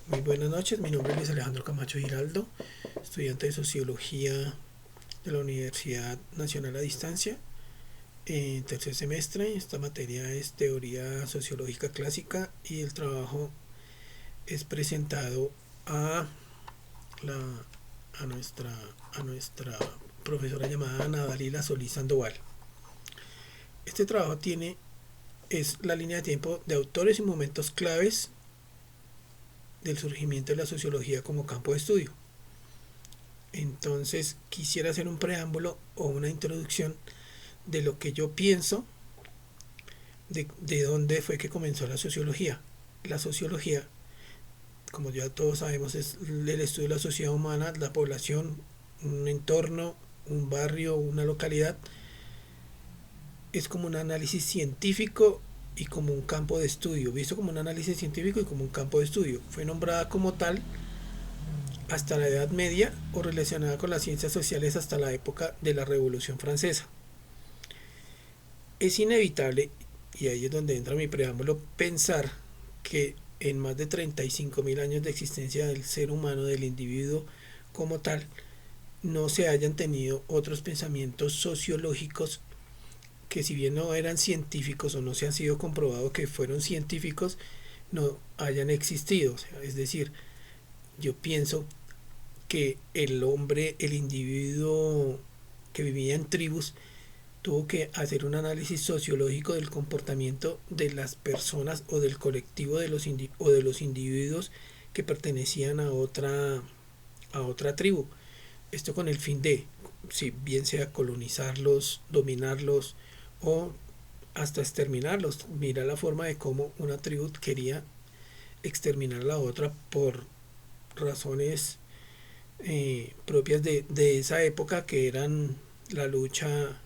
Muy buenas noches, mi nombre es Luis Alejandro Camacho Giraldo, estudiante de Sociología de la Universidad Nacional a Distancia, en tercer semestre. Esta materia es Teoría Sociológica Clásica y el trabajo es presentado a, la, a, nuestra, a nuestra profesora llamada Ana Dalila Solís Sandoval. Este trabajo es la línea de tiempo de autores y momentos claves del surgimiento de la sociología como campo de estudio. Entonces quisiera hacer un preámbulo o una introducción de lo que yo pienso de dónde fue que comenzó la sociología. La sociología, como ya todos sabemos, es el estudio de la sociedad humana, la población, un entorno, un barrio, una localidad. Es como un análisis científico y como un campo de estudio, visto como un análisis científico y como un campo de estudio. Fue nombrada como tal hasta la Edad Media o relacionada con las ciencias sociales hasta la época de la Revolución Francesa. Es inevitable, y ahí es donde entra mi preámbulo, pensar que en más de 35.000 años de existencia del ser humano, del individuo como tal, no se hayan tenido otros pensamientos sociológicos que, si bien no eran científicos o no se han sido comprobado que fueron científicos, no hayan existido. O sea, es decir, yo pienso que el hombre, el individuo que vivía en tribus, tuvo que hacer un análisis sociológico del comportamiento de las personas o del colectivo o de los individuos que pertenecían a otra tribu. Esto con el fin de, si bien sea colonizarlos, dominarlos o hasta exterminarlos. Mira la forma de cómo una tribu quería exterminar a la otra por razones propias de esa época, que eran la lucha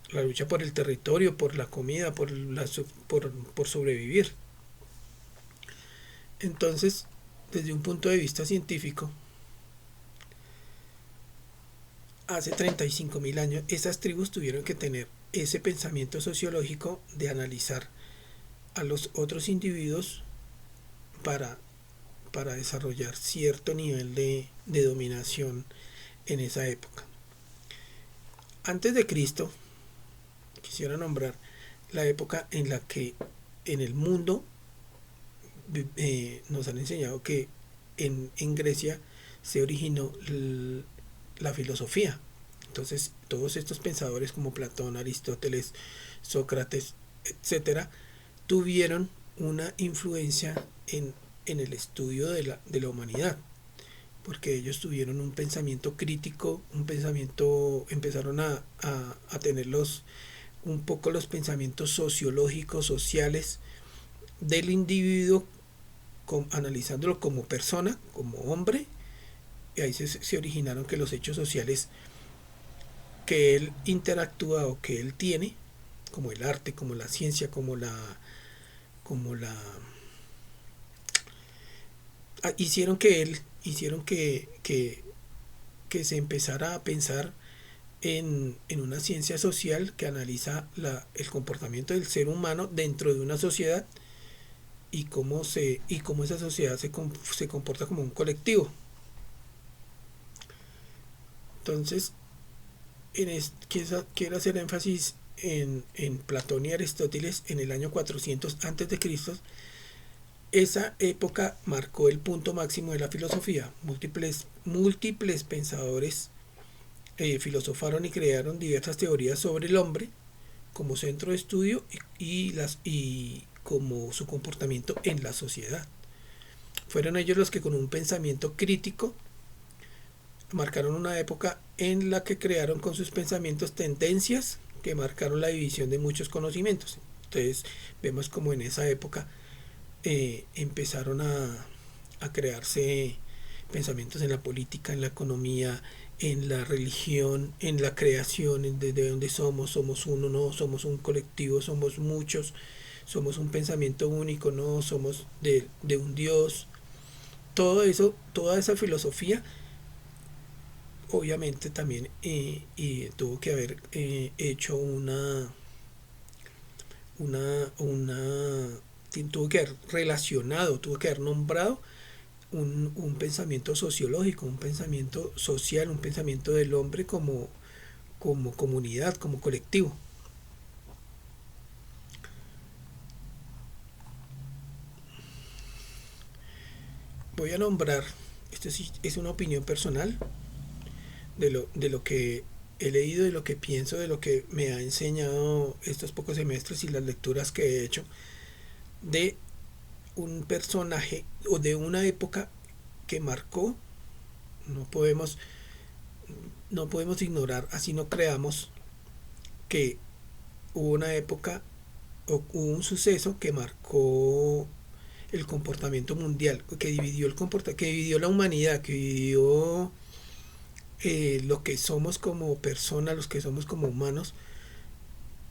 la lucha por el territorio, por la comida, por sobrevivir. Entonces, desde un punto de vista científico, hace 35.000 años, esas tribus tuvieron que tener ese pensamiento sociológico de analizar a los otros individuos para, para desarrollar cierto nivel de dominación en esa época. Antes de Cristo, quisiera nombrar la época en la que en el mundo nos han enseñado que en Grecia se originó la filosofía. Entonces, todos estos pensadores como Platón, Aristóteles, Sócrates, etcétera, tuvieron una influencia en el estudio de la humanidad, porque ellos tuvieron un pensamiento crítico, un pensamiento, empezaron a tener un poco los pensamientos sociológicos, sociales del individuo, analizándolo como persona, como hombre, y ahí se originaron que los hechos sociales que él interactúa o que él tiene, como el arte, como la ciencia, como la hicieron que se empezara a pensar en una ciencia social que analiza el comportamiento del ser humano dentro de una sociedad y cómo esa sociedad se comporta como un colectivo. Entonces, quiero hacer énfasis en Platón y Aristóteles en el año 400 antes de Cristo. Esa época marcó el punto máximo de la filosofía. Múltiples pensadores filosofaron y crearon diversas teorías sobre el hombre como centro de estudio y como su comportamiento en la sociedad. Fueron ellos los que, con un pensamiento crítico, marcaron una época en la que crearon con sus pensamientos tendencias que marcaron la división de muchos conocimientos. Entonces vemos como en esa época empezaron a crearse pensamientos en la política, en la economía, en la religión, en la creación, desde donde somos uno, no, somos un colectivo, somos muchos, somos un pensamiento único, no, somos de un Dios. Todo eso, toda esa filosofía, obviamente también tuvo que haber hecho una tuvo que haber relacionado, tuvo que haber nombrado un pensamiento sociológico, un pensamiento social, un pensamiento del hombre como comunidad, como colectivo. Voy a nombrar, esto sí es una opinión personal de lo que he leído, de lo que pienso, de lo que me ha enseñado estos pocos semestres y las lecturas que he hecho, de un personaje o de una época que marcó. No podemos, no podemos ignorar, así no creamos, que hubo una época o hubo un suceso que marcó el comportamiento mundial, que dividió que dividió la humanidad, que dividió lo que somos como personas, los que somos como humanos,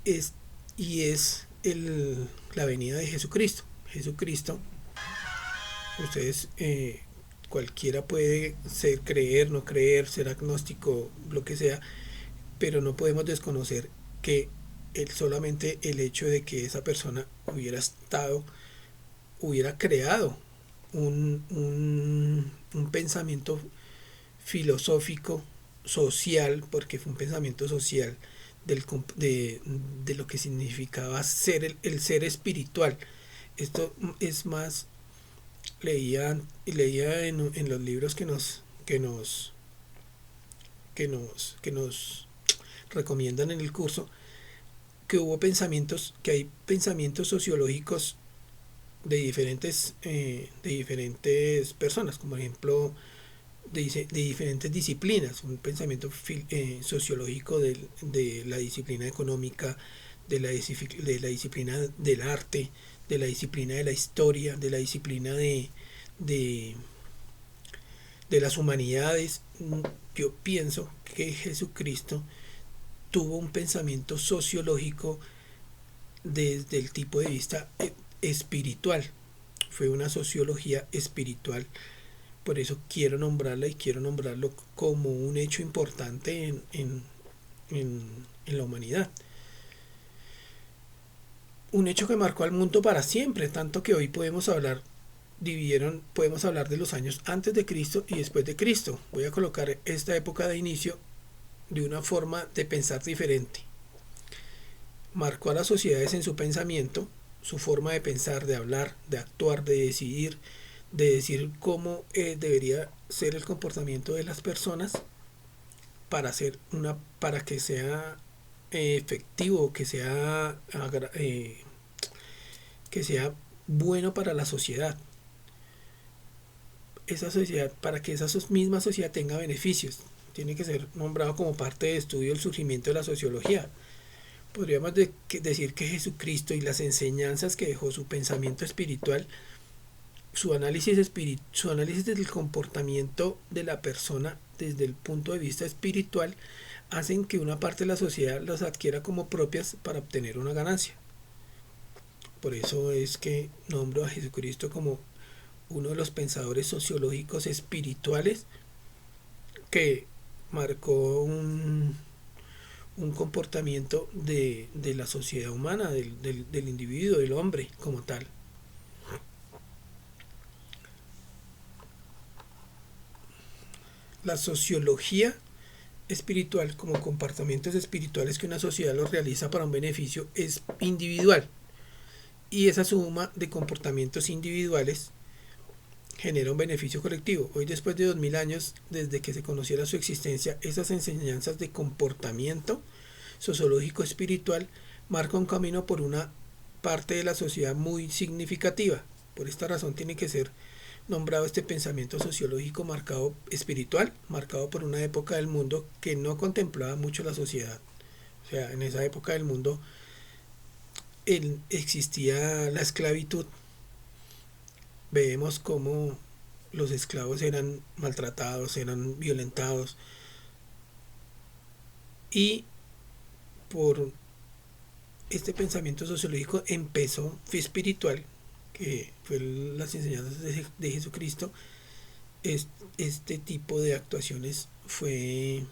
es, y es la venida de Jesucristo. Jesucristo, ustedes, cualquiera puede creer, no creer, ser agnóstico, lo que sea, pero no podemos desconocer que solamente el hecho de que esa persona hubiera creado un pensamiento filosófico, social, porque fue un pensamiento social del, de lo que significaba ser el ser espiritual. Esto es más, leía en los libros que nos recomiendan en el curso, que hay pensamientos sociológicos de diferentes personas, como por ejemplo de diferentes disciplinas, un pensamiento sociológico de la disciplina económica, de la disciplina del arte, de la disciplina de la historia, de la disciplina de, de las humanidades. Yo pienso que Jesucristo tuvo un pensamiento sociológico desde el tipo de vista espiritual. Fue una sociología espiritual. Por eso quiero nombrarla y quiero nombrarlo como un hecho importante en la humanidad. Un hecho que marcó al mundo para siempre, tanto que hoy podemos hablar de los años antes de Cristo y después de Cristo. Voy a colocar esta época de inicio de una forma de pensar diferente. Marcó a las sociedades en su pensamiento, su forma de pensar, de hablar, de actuar, de decir cómo debería ser el comportamiento de las personas para que sea efectivo, que sea bueno para la sociedad. Esa sociedad, para que esa misma sociedad tenga beneficios, tiene que ser nombrado como parte de estudio del surgimiento de la sociología. Podríamos decir que Jesucristo y las enseñanzas que dejó, su pensamiento espiritual, su análisis del comportamiento de la persona desde el punto de vista espiritual, hacen que una parte de la sociedad las adquiera como propias para obtener una ganancia. Por eso es que nombro a Jesucristo como uno de los pensadores sociológicos espirituales que marcó un comportamiento de la sociedad humana, del individuo, del hombre como tal. La sociología espiritual, como comportamientos espirituales que una sociedad los realiza para un beneficio, es individual. Y esa suma de comportamientos individuales genera un beneficio colectivo. Hoy, después de 2000 años desde que se conociera su existencia, esas enseñanzas de comportamiento sociológico espiritual marcan un camino por una parte de la sociedad muy significativa. Por esta razón tiene que ser nombrado este pensamiento sociológico espiritual, marcado por una época del mundo que no contemplaba mucho la sociedad. O sea, en esa época del mundo existía la esclavitud. Vemos cómo los esclavos eran maltratados, eran violentados, y por este pensamiento sociológico fue espiritual, que fue las enseñanzas de Jesucristo. Este tipo de actuaciones fue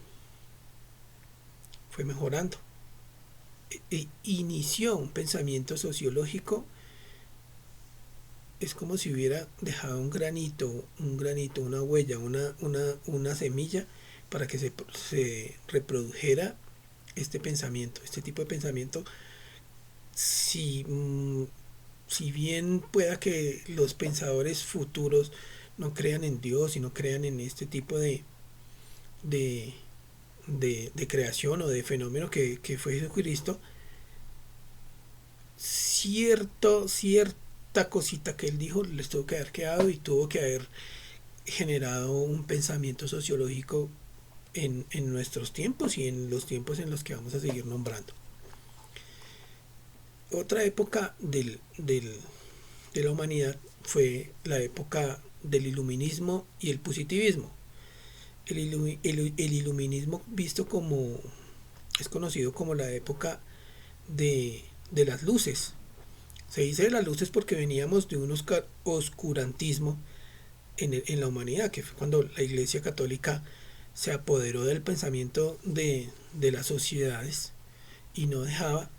mejorando. Inició un pensamiento sociológico es como si hubiera dejado un granito, una huella, una semilla para que se reprodujera este pensamiento, este tipo de pensamiento. Si, si bien pueda que los pensadores futuros no crean en Dios y no crean en este tipo de, de creación o de fenómeno que fue Jesucristo, cierta cosita que él dijo les tuvo que haber quedado y tuvo que haber generado un pensamiento sociológico en nuestros tiempos y en los tiempos en los que vamos a seguir nombrando. Otra época de la humanidad fue la época del iluminismo y el positivismo. El iluminismo visto como, es conocido como la época de las luces. Se dice de las luces porque veníamos de un oscurantismo en la humanidad, que fue cuando la Iglesia Católica se apoderó del pensamiento de las sociedades y no dejaba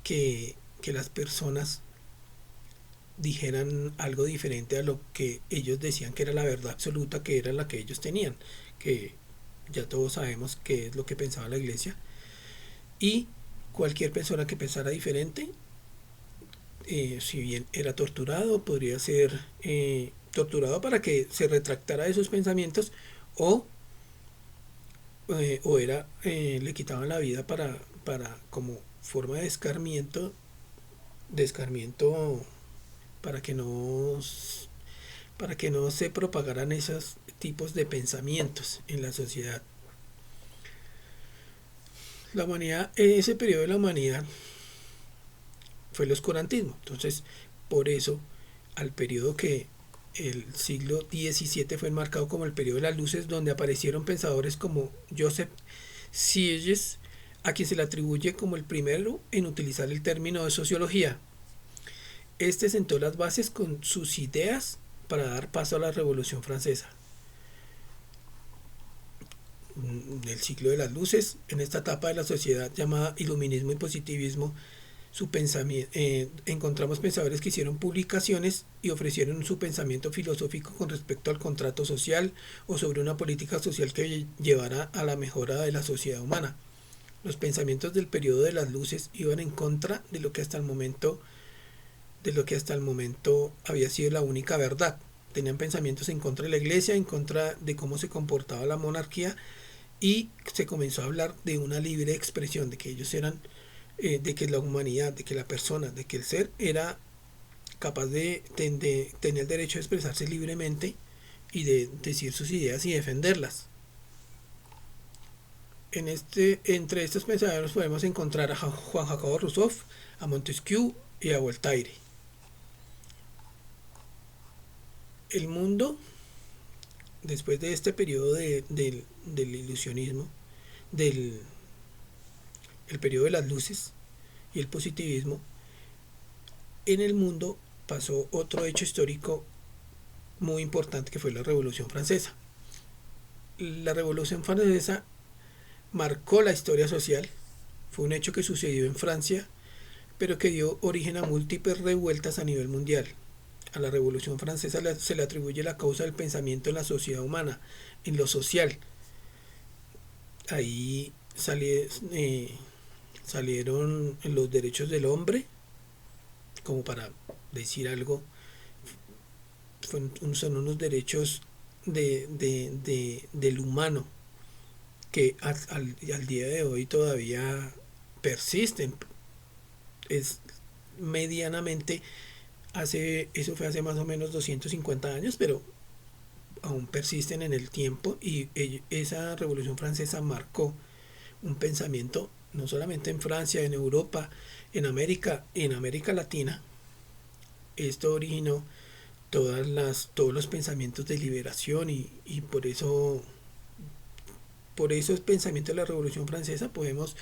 que las personas dijeran algo diferente a lo que ellos decían que era la verdad absoluta, que era la que ellos tenían, que ya todos sabemos qué es lo que pensaba la Iglesia, y cualquier persona que pensara diferente, si bien era torturado, podría ser torturado para que se retractara de sus pensamientos, o, le quitaban la vida para como forma de escarmiento para que no se propagaran esos tipos de pensamientos en la sociedad. La humanidad, ese periodo de la humanidad fue el oscurantismo. Entonces, por eso, al periodo que el siglo XVII fue enmarcado como el periodo de las luces, donde aparecieron pensadores como Joseph Sieyes, a quien se le atribuye como el primero en utilizar el término de sociología. Este sentó las bases con sus ideas para dar paso a la Revolución Francesa. Del siglo de las luces, en esta etapa de la sociedad llamada iluminismo y positivismo, su pensamiento, encontramos pensadores que hicieron publicaciones y ofrecieron su pensamiento filosófico con respecto al contrato social o sobre una política social que llevara a la mejora de la sociedad humana. Los pensamientos del periodo de las luces iban en contra de lo que hasta el momento había sido la única verdad. Tenían pensamientos en contra de la iglesia, en contra de cómo se comportaba la monarquía, y se comenzó a hablar de una libre expresión, de que ellos eran, de que la humanidad, de que la persona, de que el ser era capaz de tener derecho a expresarse libremente y de decir sus ideas y defenderlas. Entre estos pensadores podemos encontrar a Juan Jacobo Rousseau, a Montesquieu y a Voltaire. El mundo, después de este periodo del ilusionismo, el periodo de las luces y el positivismo, en el mundo pasó otro hecho histórico muy importante, que fue la Revolución Francesa. La Revolución Francesa marcó la historia social, fue un hecho que sucedió en Francia, pero que dio origen a múltiples revueltas a nivel mundial. A la Revolución Francesa se le atribuye la causa del pensamiento en la sociedad humana, en lo social. Ahí salieron los derechos del hombre, como para decir algo, son unos derechos del humano que al día de hoy todavía persisten. Es medianamente, eso fue hace más o menos 250 años, pero aún persisten en el tiempo, y esa Revolución Francesa marcó un pensamiento no solamente en Francia, en Europa, en América Latina. Esto originó todos los pensamientos de liberación, y por eso el pensamiento de la Revolución Francesa podemos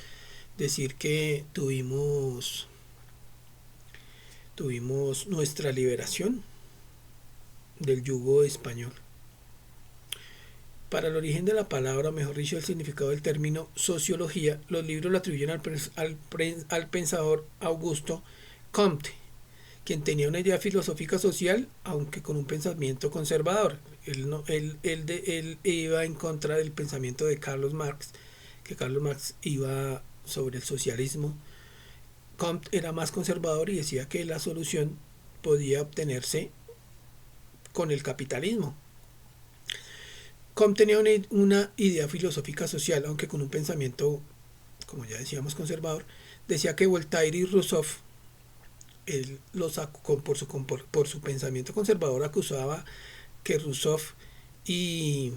decir que tuvimos nuestra liberación del yugo español. Para el origen de la palabra, mejor dicho, el significado del término sociología, los libros lo atribuyen al pensador Auguste Comte, quien tenía una idea filosófica social, aunque con un pensamiento conservador. Él iba en contra del pensamiento de Carlos Marx, que Carlos Marx iba sobre el socialismo. Comte era más conservador y decía que la solución podía obtenerse con el capitalismo. Comte tenía una idea filosófica social, aunque con un pensamiento, como ya decíamos, conservador. Decía que Voltaire y Rousseau, él por su pensamiento conservador acusaba que Rousseau y,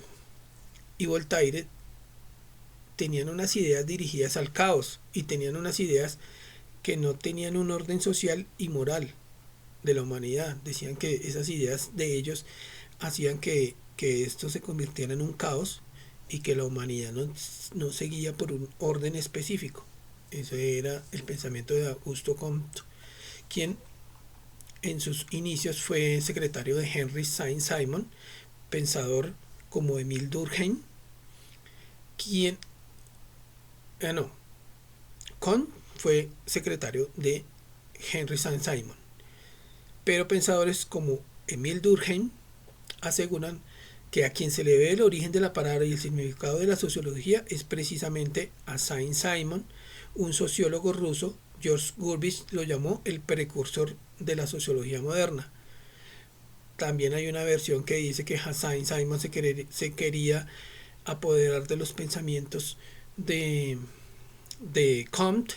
y Voltaire tenían unas ideas dirigidas al caos y tenían unas ideas que no tenían un orden social y moral de la humanidad. Decían que esas ideas de ellos hacían que esto se convirtiera en un caos y que la humanidad no seguía por un orden específico. Ese era el pensamiento de Augusto Comte, quien en sus inicios fue secretario de Henry Saint-Simon, pensador como Emile Durkheim, quien no, Comte fue secretario de Henry Saint-Simon, pero pensadores como Emile Durkheim aseguran que a quien se le ve el origen de la palabra y el significado de la sociología es precisamente a Saint-Simon. Un sociólogo ruso, George Gurvitch, lo llamó el precursor de la sociología moderna. También hay una versión que dice que Saint-Simon se quería apoderar de los pensamientos de Comte.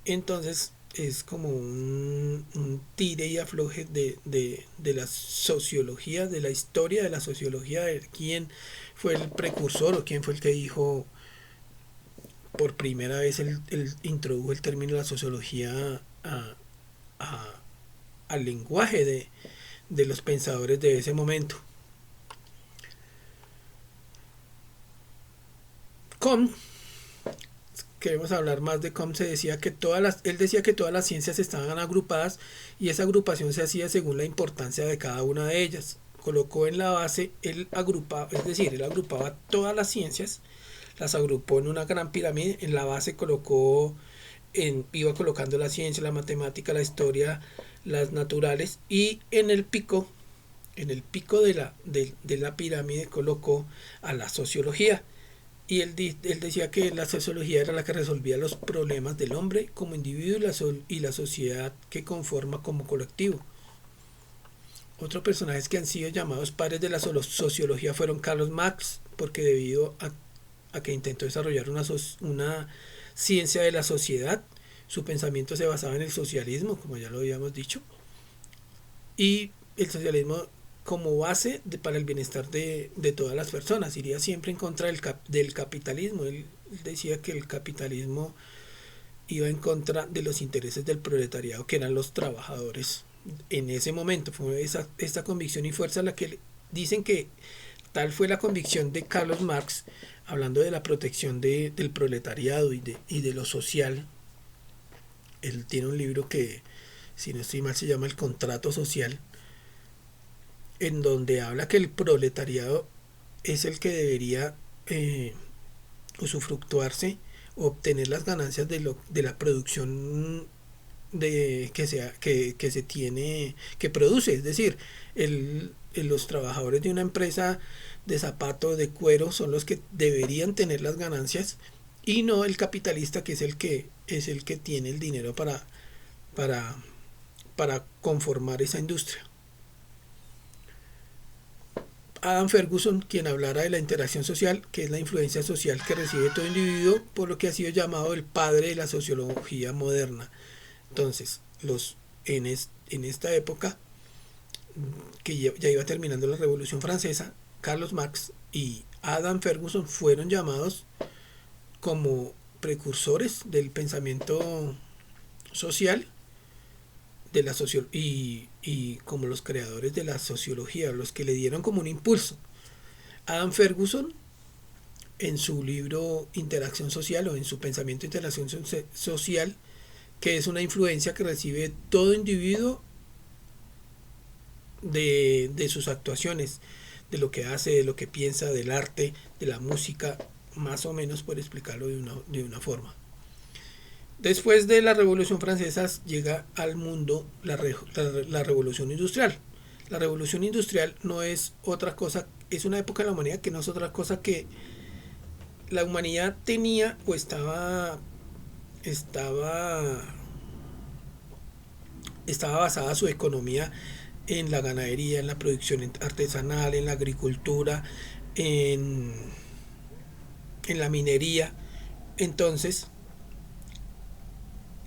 Entonces es como un tire y afloje de la sociología, de la historia de la sociología, de quién fue el precursor o quién fue el que dijo por primera vez, él introdujo el término de la sociología al lenguaje de los pensadores de ese momento. Comte, queremos hablar más de Comte, él decía que todas las ciencias estaban agrupadas y esa agrupación se hacía según la importancia de cada una de ellas. Colocó en la base, él agrupaba todas las ciencias, las agrupó en una gran pirámide. En la base iba colocando la ciencia, la matemática, la historia, las naturales, y en el pico de la pirámide colocó a la sociología. Y él decía que la sociología era la que resolvía los problemas del hombre como individuo y la sociedad que conforma como colectivo. Otros personajes que han sido llamados padres de la sociología fueron Carlos Marx, porque debido a que intentó desarrollar una ciencia de la sociedad, su pensamiento se basaba en el socialismo, como ya lo habíamos dicho, y el socialismo como base para el bienestar de todas las personas. Iría siempre en contra del capitalismo. Él decía que el capitalismo iba en contra de los intereses del proletariado, que eran los trabajadores. En ese momento fue esta convicción y fuerza la que dicen que tal fue la convicción de Carlos Marx, hablando de la protección del proletariado y de lo social. Él tiene un libro que, si no estoy mal, se llama El Contrato Social, en donde habla que el proletariado es el que debería usufructuarse, obtener las ganancias de la producción que se tiene, que produce. Es decir, los trabajadores de una empresa de zapatos, de cuero, son los que deberían tener las ganancias, y no el capitalista, que es el que tiene el dinero para conformar esa industria. Adam Ferguson, quien hablara de la interacción social, que es la influencia social que recibe todo individuo, por lo que ha sido llamado el padre de la sociología moderna. Entonces, en esta época, que ya iba terminando la Revolución Francesa, Carlos Marx y Adam Ferguson fueron llamados como precursores del pensamiento social de la y como los creadores de la sociología, los que le dieron como un impulso. Adam Ferguson, en su libro Interacción Social, o en su pensamiento Interacción Social, que es una influencia que recibe todo individuo de sus actuaciones, de lo que hace, de lo que piensa, del arte, de la música, más o menos, por explicarlo de una forma. Después de la Revolución Francesa llega al mundo la Revolución Industrial. La Revolución Industrial no es otra cosa, es una época de la humanidad que no es otra cosa que la humanidad tenía o estaba, estaba basada su economía en la ganadería, en la producción artesanal, en la agricultura, en, en la minería. Entonces,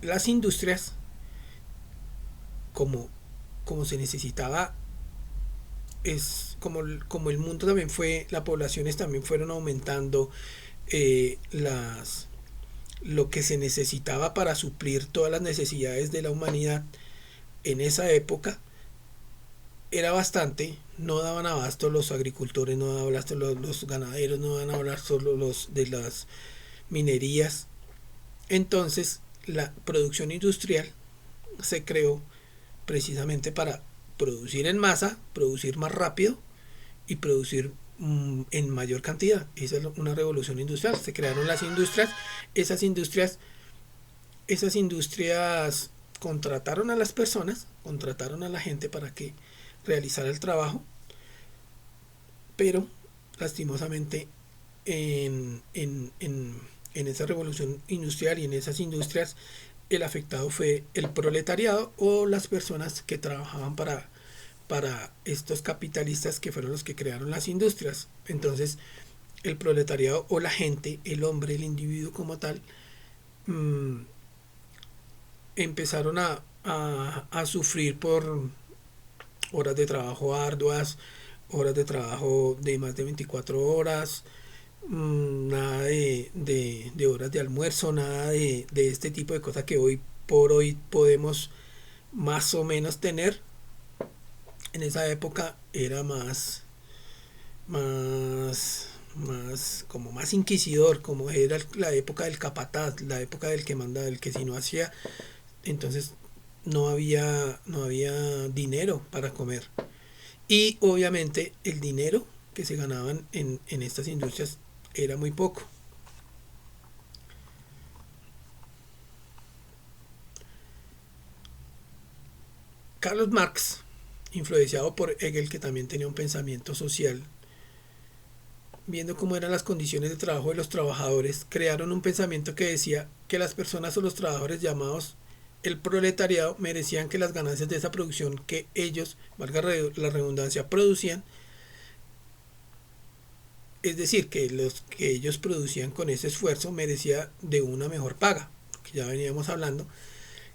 las industrias, como, como se necesitaba, como el mundo también fue, las poblaciones también fueron aumentando, las lo que se necesitaba para suplir todas las necesidades de la humanidad en esa época era bastante, no daban abasto los agricultores, no daban abasto los ganaderos, no daban abasto los de las minerías. Entonces la producción industrial se creó precisamente para producir en masa, producir más rápido y producir en mayor cantidad. Esa es una revolución industrial. Se crearon las industrias, esas industrias, esas industrias contrataron a las personas, contrataron a la gente para que realizara el trabajo, pero lastimosamente en esa revolución industrial y en esas industrias el afectado fue el proletariado o las personas que trabajaban para estos capitalistas que fueron los que crearon las industrias. Entonces el proletariado o la gente, el hombre, el individuo como tal, mmm, empezaron a sufrir por horas de trabajo arduas, horas de trabajo de más de 24 horas, nada de horas de almuerzo, nada de este tipo de cosas que hoy por hoy podemos más o menos tener. En esa época era como más inquisidor, como era la época del capataz, la época del que manda, del que si no hacía, entonces no había dinero para comer. Y obviamente el dinero que se ganaban en estas industrias era muy poco. Carlos Marx, influenciado por Hegel, que también tenía un pensamiento social, viendo cómo eran las condiciones de trabajo de los trabajadores, crearon un pensamiento que decía que las personas o los trabajadores llamados el proletariado merecían que las ganancias de esa producción que ellos, valga la redundancia, producían, es decir, que los que ellos producían con ese esfuerzo merecía de una mejor paga, que ya veníamos hablando,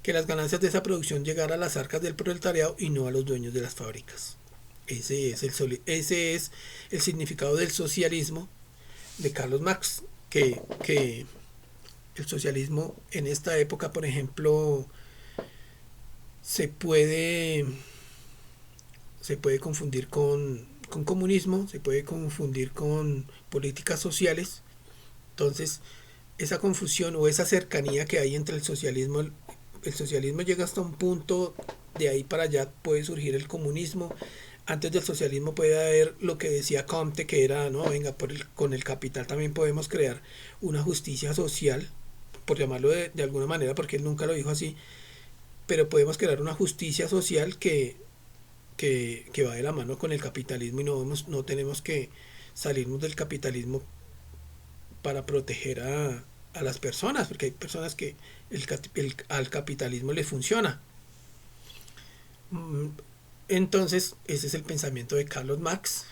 que las ganancias de esa producción llegaran a las arcas del proletariado y no a los dueños de las fábricas. Ese es el significado del socialismo de Carlos Marx, que el socialismo en esta época, por ejemplo, se puede, se puede confundir con comunismo, se puede confundir con políticas sociales. Entonces, esa confusión o esa cercanía que hay entre el socialismo llega hasta un punto, de ahí para allá puede surgir el comunismo. Antes del socialismo puede haber lo que decía Comte, que era, no, venga, con el capital también podemos crear una justicia social, por llamarlo de alguna manera, porque él nunca lo dijo así, pero podemos crear una justicia social que va de la mano con el capitalismo y no tenemos que salirnos del capitalismo para proteger a las personas, porque hay personas que al capitalismo le funciona. Entonces, ese es el pensamiento de Carlos Marx.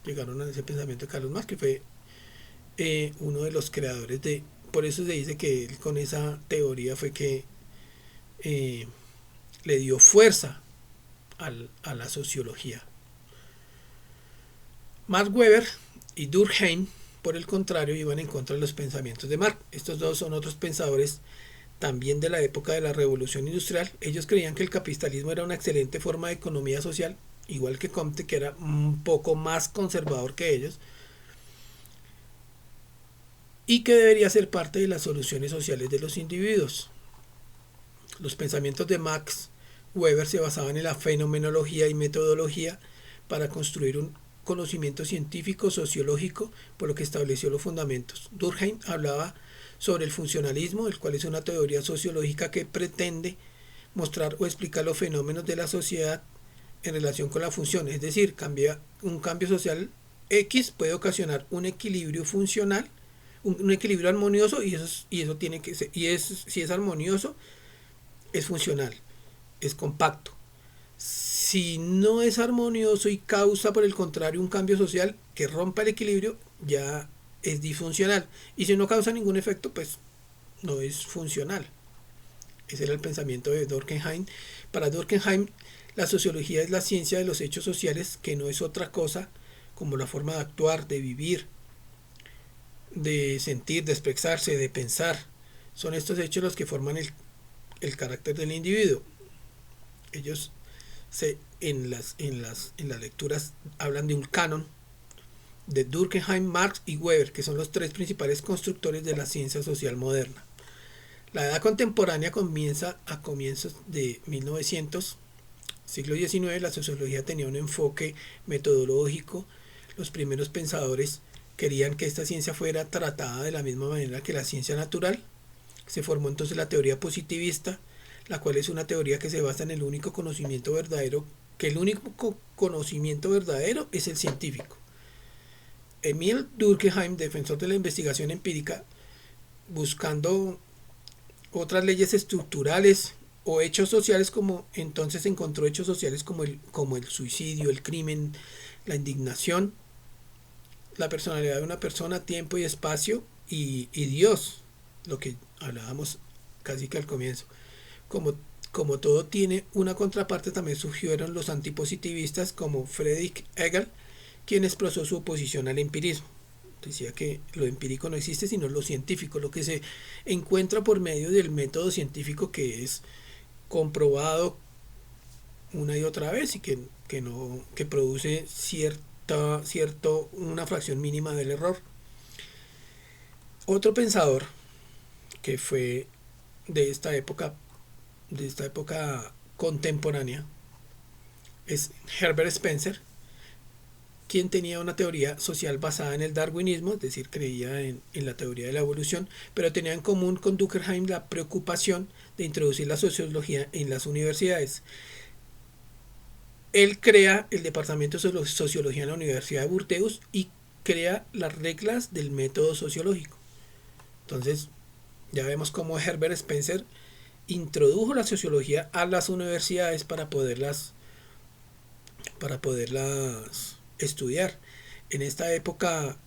Llegaron a ese pensamiento de Carlos Marx, que fue uno de los creadores de... Por eso se dice que él con esa teoría fue que le dio fuerza a la sociología. Max Weber y Durkheim, por el contrario, iban en contra de los pensamientos de Marx. Estos dos son otros pensadores también de la época de la Revolución Industrial. Ellos creían que el capitalismo era una excelente forma de economía social, igual que Comte, que era un poco más conservador que ellos, y que debería ser parte de las soluciones sociales de los individuos. Los pensamientos de Max Weber se basaban en la fenomenología y metodología para construir un conocimiento científico sociológico, por lo que estableció los fundamentos. Durkheim hablaba sobre el funcionalismo, el cual es una teoría sociológica que pretende mostrar o explicar los fenómenos de la sociedad en relación con la función. Es decir, un cambio social X puede ocasionar un equilibrio funcional, un equilibrio armonioso, y eso tiene que ser, si es armonioso, es funcional, es compacto. Si no es armonioso y causa por el contrario un cambio social que rompa el equilibrio, ya es disfuncional. Y si no causa ningún efecto, pues no es funcional. Ese era el pensamiento de Durkheim. Para Durkheim, la sociología es la ciencia de los hechos sociales, que no es otra cosa como la forma de actuar, de vivir, de sentir, de expresarse, de pensar. Son estos hechos los que forman el carácter del individuo. Ellos en las lecturas hablan de un canon de Durkheim, Marx y Weber, que son los tres principales constructores de la ciencia social moderna. La edad contemporánea comienza a comienzos de 1900, siglo XIX. La sociología tenía un enfoque metodológico. Los primeros pensadores querían que esta ciencia fuera tratada de la misma manera que la ciencia natural. Se formó entonces la teoría positivista, la cual es una teoría que se basa en el único conocimiento verdadero, que el único conocimiento verdadero es el científico. Emil Durkheim, defensor de la investigación empírica, buscando otras leyes estructurales o hechos sociales, como entonces encontró hechos sociales como el suicidio, el crimen, la indignación, la personalidad de una persona, tiempo y espacio, y Dios, lo que hablábamos casi que al comienzo. Como todo tiene una contraparte, también surgieron los antipositivistas como Friedrich Hegel, quien expresó su oposición al empirismo. Decía que lo empírico no existe sino lo científico, lo que se encuentra por medio del método científico, que es comprobado una y otra vez y que produce una fracción mínima del error. Otro pensador que fue de esta época contemporánea es Herbert Spencer, quien tenía una teoría social basada en el darwinismo, es decir, creía en la teoría de la evolución, pero tenía en común con Durkheim la preocupación de introducir la sociología en las universidades. Él crea el departamento de sociología en la Universidad de Burdeos y crea las reglas del método sociológico. Entonces, ya vemos cómo Herbert Spencer introdujo la sociología a las universidades para poderlas estudiar. En esta época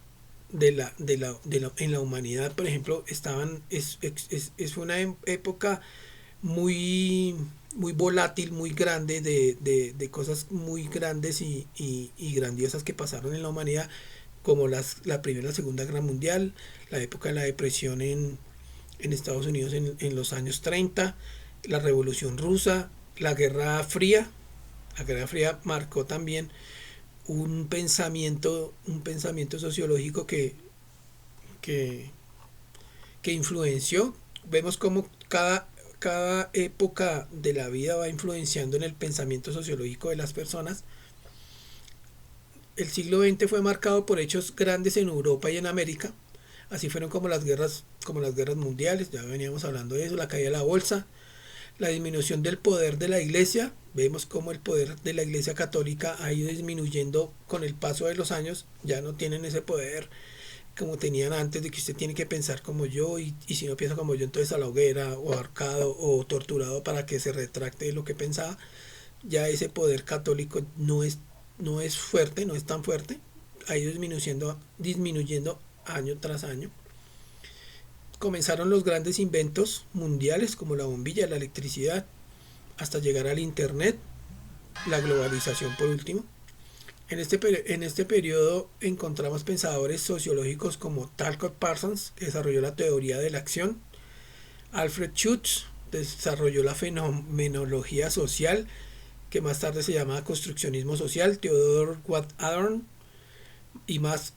en la humanidad, por ejemplo, es una época muy volátil, muy grande, de cosas muy grandes y grandiosas que pasaron en la humanidad, como la Primera y la Segunda Guerra Mundial, la época de la depresión en Estados Unidos en los años 30, la Revolución Rusa, la Guerra Fría. La Guerra Fría marcó también un pensamiento sociológico que influenció. Vemos cómo cada época de la vida va influenciando en el pensamiento sociológico de las personas. El siglo XX fue marcado por hechos grandes en Europa y en América. Así fueron como las guerras mundiales, ya veníamos hablando de eso, la caída de la bolsa, la disminución del poder de la iglesia. Vemos cómo el poder de la iglesia católica ha ido disminuyendo con el paso de los años. Ya no tienen ese poder como tenían antes, de que usted tiene que pensar como yo, y si no piensa como yo, entonces a la hoguera o ahorcado o torturado para que se retracte de lo que pensaba. Ya ese poder católico no es fuerte, no es tan fuerte, ha ido disminuyendo año tras año. Comenzaron los grandes inventos mundiales como la bombilla, la electricidad, hasta llegar al internet, la globalización por último. En este periodo encontramos pensadores sociológicos como Talcott Parsons, que desarrolló la teoría de la acción; Alfred Schutz desarrolló la fenomenología social, que más tarde se llamaba construccionismo social; Theodor Adorno y Max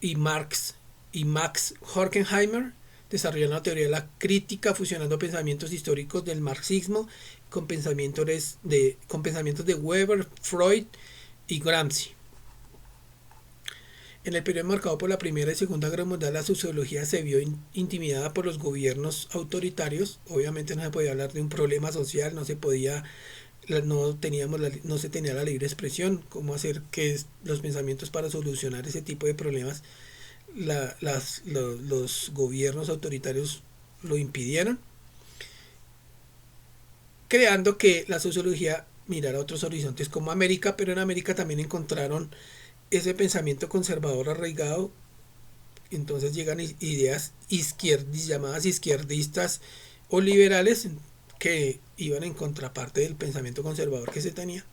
Horkheimer desarrollaron la teoría de la crítica, fusionando pensamientos históricos del marxismo con pensamientos de Weber, Freud y Gramsci. En el periodo marcado por la Primera y Segunda Guerra Mundial, la sociología se vio intimidada por los gobiernos autoritarios. Obviamente no se podía hablar de un problema social, no se podía, no se tenía la libre expresión, cómo hacer que los pensamientos para solucionar ese tipo de problemas los gobiernos autoritarios lo impidieron, creando que la sociología mirara otros horizontes como América, pero en América también encontraron ese pensamiento conservador arraigado. Entonces llegan ideas llamadas izquierdistas o liberales que iban en contraparte del pensamiento conservador que se tenía.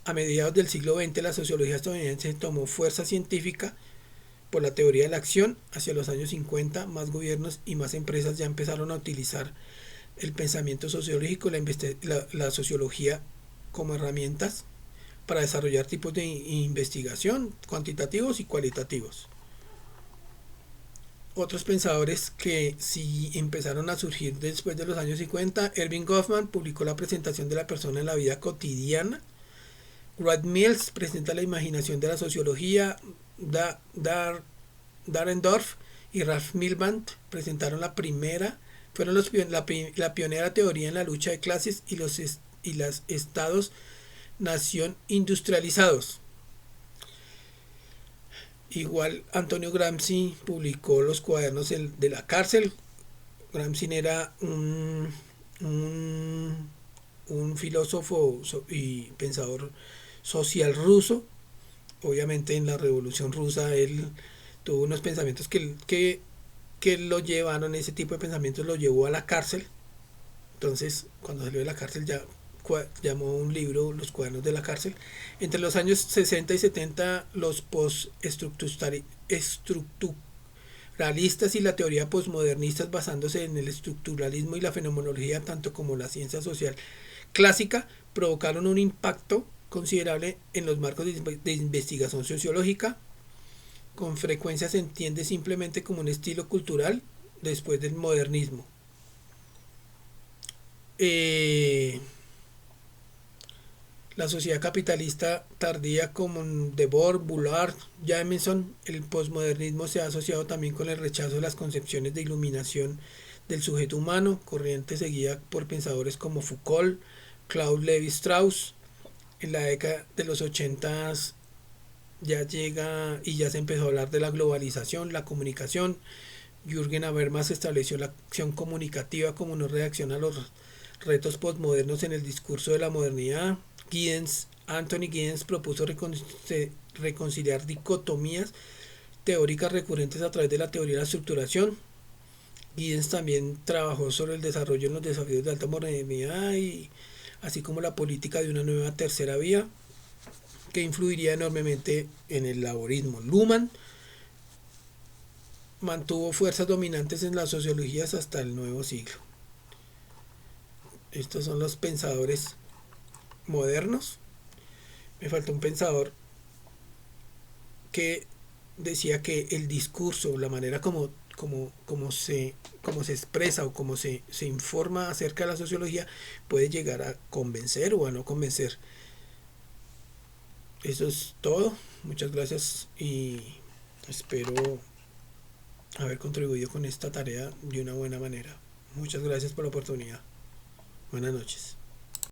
A mediados del siglo XX la sociología estadounidense tomó fuerza científica por la teoría de la acción. Hacia los años 50 más gobiernos y más empresas ya empezaron a utilizar el pensamiento sociológico, la sociología como herramientas para desarrollar tipos de investigación cuantitativos y cualitativos. Otros pensadores que sí empezaron a surgir después de los años 50, Erving Goffman publicó La presentación de la persona en la vida cotidiana. Wright Mills presenta la imaginación de la sociología. Dahrendorf y Ralph Milband presentaron fueron la pionera teoría en la lucha de clases y las estados-nación industrializados. Igual Antonio Gramsci publicó Los cuadernos de la cárcel. Gramsci era un filósofo y pensador social ruso. Obviamente en la Revolución Rusa él tuvo unos pensamientos que lo llevaron, ese tipo de pensamientos lo llevó a la cárcel. Entonces cuando salió de la cárcel ya llamó un libro Los cuadernos de la cárcel. Entre los años 60 y 70 los postestructuralistas y la teoría postmodernistas, basándose en el estructuralismo y la fenomenología tanto como la ciencia social clásica, provocaron un impacto considerable en los marcos de investigación sociológica. Con frecuencia se entiende simplemente como un estilo cultural después del modernismo. La sociedad capitalista tardía como Debord, Boulard, Jameson, el posmodernismo se ha asociado también con el rechazo de las concepciones de iluminación del sujeto humano, corriente seguida por pensadores como Foucault, Claude Lévi-Strauss. En la década de los 80 ya llega y ya se empezó a hablar de la globalización, la comunicación. Jürgen Habermas estableció la acción comunicativa como una reacción a los retos postmodernos en el discurso de la modernidad. Anthony Giddens propuso reconciliar dicotomías teóricas recurrentes a través de la teoría de la estructuración. Giddens también trabajó sobre el desarrollo en los desafíos de alta modernidad y así como la política de una nueva tercera vía que influiría enormemente en el laborismo. Luhmann mantuvo fuerzas dominantes en las sociologías hasta el nuevo siglo. Estos son los pensadores modernos. Me falta un pensador que decía que el discurso, la manera como se expresa o como se informa acerca de la sociología puede llegar a convencer o a no convencer. Eso es todo. Muchas gracias y espero haber contribuido con esta tarea de una buena manera. Muchas gracias por la oportunidad. Buenas noches.